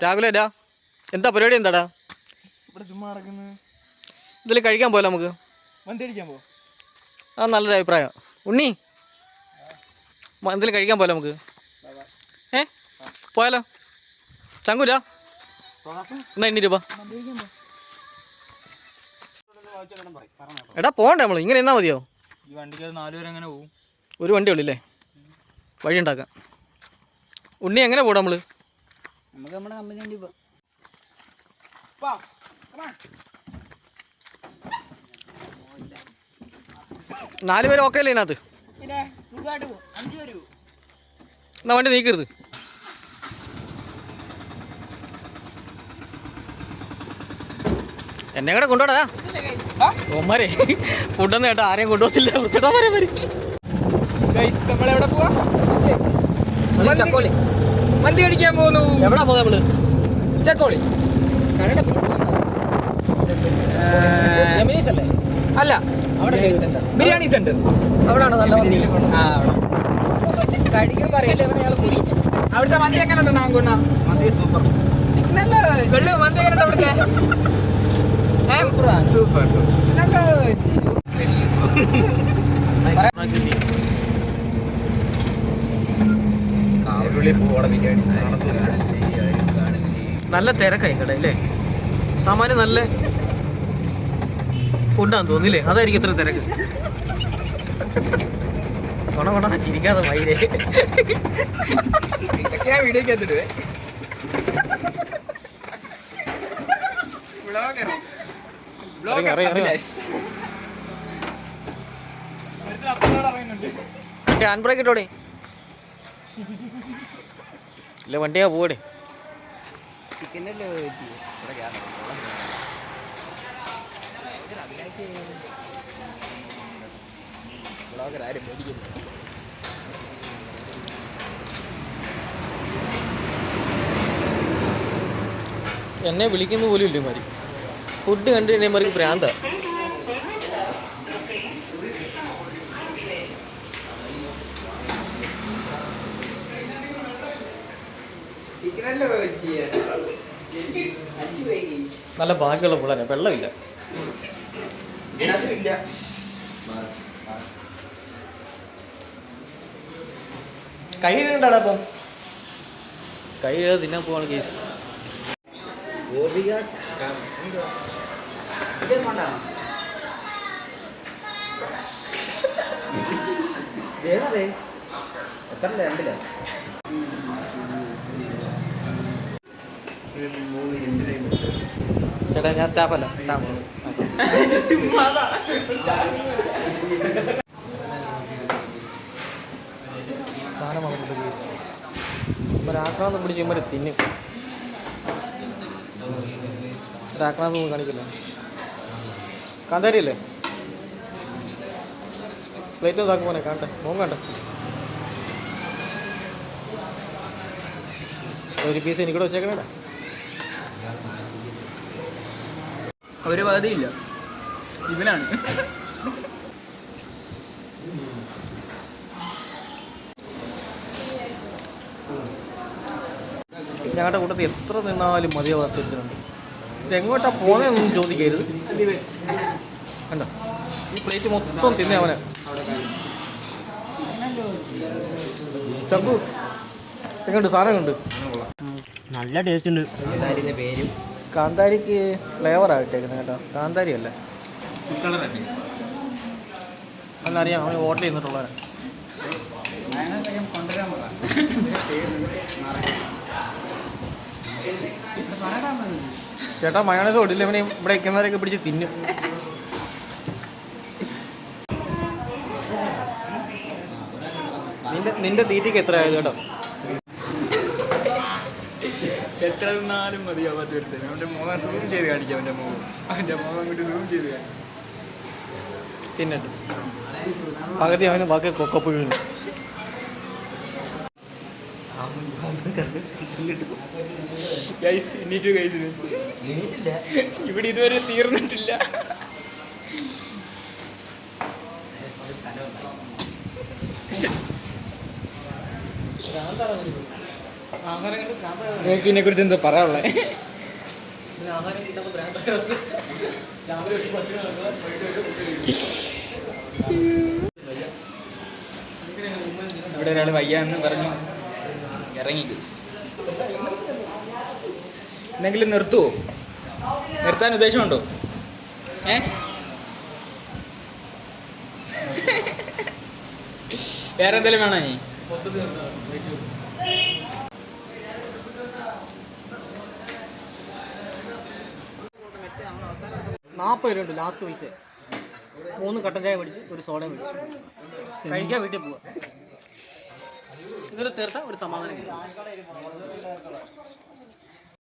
രാഹുലേ എന്താ പരിപാടി? എന്താടാ ഇവിടെ ചുമ്മാ നടക്കുന്നത്? ഇതിൽ കഴിക്കാൻ പോയല്ലോ നമുക്ക്. മന്തി അടിക്കാൻ പോ. അത് നല്ലൊരു അഭിപ്രായം. ഉണ്ണി, എന്തെങ്കിലും കഴിക്കാൻ പോയല്ലോ നമുക്ക്. പോയാലോ? ചങ്കൂല എന്നാ 8 രൂപ. എടാ പോകണ്ടേ നമ്മൾ? ഇങ്ങനെ എന്നാ മതിയോ? ഈ വണ്ടിക്ക് 4 പേര് എങ്ങനെ പോകും? ഒരു വണ്ടി ഉള്ളൂ അല്ലേ? വഴി ഉണ്ടാക്കാം. ഉണ്ണി എങ്ങനെ പോടാ നമ്മള്? നമുക്ക് നമ്മുടെ കമ്പനി വണ്ടി പോ. 4 പേര് ഓക്കെ അല്ലേ ഇതിനകത്ത്? എന്നാ വണ്ടി നീക്കരുത്. എന്നെ കൂടെ കൊണ്ടുപോടാ. ഓമാരെ ഫുഡൊന്നും കേട്ടോ ആരെയും കൊണ്ടുപോകത്തില്ല. നമ്മളെവിടെ പോവാ? ചക്കോളി മന്തി അടിക്കാൻ പോകുന്നു. എവിടാ പോകാം നമ്മള്? ചക്കോളി അല്ല, ബിരിയാണി സെന്റർ. അവിടാണ് നല്ല മന്തി. കഴിക്കാൻ പറയല്ലേ അവിടുത്തെ മന്തി എങ്ങനെ ഉണ്ടോ? നാങ്കുണ്ണ സൂപ്പർ. വെള്ള മന്തി എങ്ങനെ അവിടുത്തെ? സൂപ്പർ. നല്ല തിരക്കായി കട അല്ലേ? സാമാന്യം നല്ല ഫുഡാന്ന് തോന്നില്ലേ? അതായിരിക്കും ഇത്ര തിരക്ക്. കൊണ ചിരിക്കാതെ വൈരേ വീഡിയോക്ക് ഹാൻഡ് ബ്രേക്ക് ഇട്ടോടെ ഇല്ല, വണ്ടിയാ പോവടെ. എന്നെ വിളിക്കുന്ന പോലും ഇല്ല മാതിരി. ഫുഡ് കണ്ടു കഴിഞ്ഞാൽ ഭ്രാന്താ. നല്ല ബാക്കിയുള്ള പിള്ളേരെ വെള്ളമില്ല. കൈ കണ്ടാടാ അപ്പം കൈ തിന്നാൻ പോവാണ് കേസ്. ചേട്ടാ ഞാൻ സ്റ്റാഫല്ല, സ്റ്റാഫ്. സാധനം വന്നിട്ടുണ്ട് കേസ്. ഒരാക്രാന്തം പിടിച്ച് കഴിയുമ്പോൾ തിന്നും. ഒരാക്രാന്തം കാണിക്കില്ല. കാന്താരി അല്ലേ? പ്ലേറ്റ് ഇതാക്കും പോനെ കാണട്ടെ. മോൻ കണ്ടേ ഒരു പീസ് എനിക്കൂടെ വെച്ചേക്കണേടാ. ഒരു പകുതിയില്ല, ഇവനാണ്. ഞങ്ങളുടെ കൂട്ടത്തിൽ എത്ര നിന്നാലും മതിയാവാത്തിട്ടുണ്ട്. ഇതെങ്ങോട്ടാ പോണെന്നൊന്നും ചോദിക്കരുത്. കണ്ടോ ഈ പ്ലേറ്റ് മൊത്തം തിന്നെ അവനെ. ചക്കു എങ്ങോട്ട് സാധനം കണ്ട്? നല്ല ടേസ്റ്റ് ഉണ്ട്. കാന്താരിക്ക് ഫ്ലേവറാണ് ഇട്ടേക്കുന്നത് കേട്ടോ, കാന്താരി അല്ലേ. അന്നറിയാം അവന് ഓർഡർ ചെയ്തിട്ടുള്ളവരെ. ചേട്ടാ മയോണൈസ് ഓടില്ല, ഇവനെ ഇവിടെ ഇരിക്കുന്നവരൊക്കെ പിടിച്ച് തിന്നും. നിന്റെ തീറ്റയ്ക്ക് എത്ര ആയത് കേട്ടോ? എത്ര തിന്നാലും മതിയാവാത്ത ഒരുത്തൻ. അവൻ്റെ മുഖം സൂം ചെയ്ത് കാണിക്കാം. അവൻ്റെ മുഖം കൂടി സൂം ചെയ്ത് തിന്നിട്ട് പകുതി അവന് ബാക്കി കൊക്കപ്പുഴുന്നു. ഇവിടെ ഇതുവരെ തീർന്നിട്ടില്ല. ആഹാരം കണ്ട് നിങ്ങൾക്ക് ഇതിനെ കുറിച്ച് എന്താ പറയാനുള്ളത്? ആഹാരം കിട്ടാത്ത ഭ്രാന്ത് രാവിലെ 8 ഇവിടെ ഒരാൾ വയ്യാന്ന് പറഞ്ഞു ഇറങ്ങി. എന്തെങ്കിലും നിർത്തുവോ? നിർത്താൻ ഉദ്ദേശമുണ്ടോ? വേറെ എന്തെങ്കിലും വേണോ? നീ 40 രൂപ ഉണ്ട് ലാസ്റ്റ് പൈസ. 3 കട്ടൻ ചായ മേടിച്ച് ഒരു സോഡയും മേടിച്ചു കഴിക്കാൻ വീട്ടിൽ പോവാ. ഇതൊരു തീർത്ത ഒരു സമാധാനം.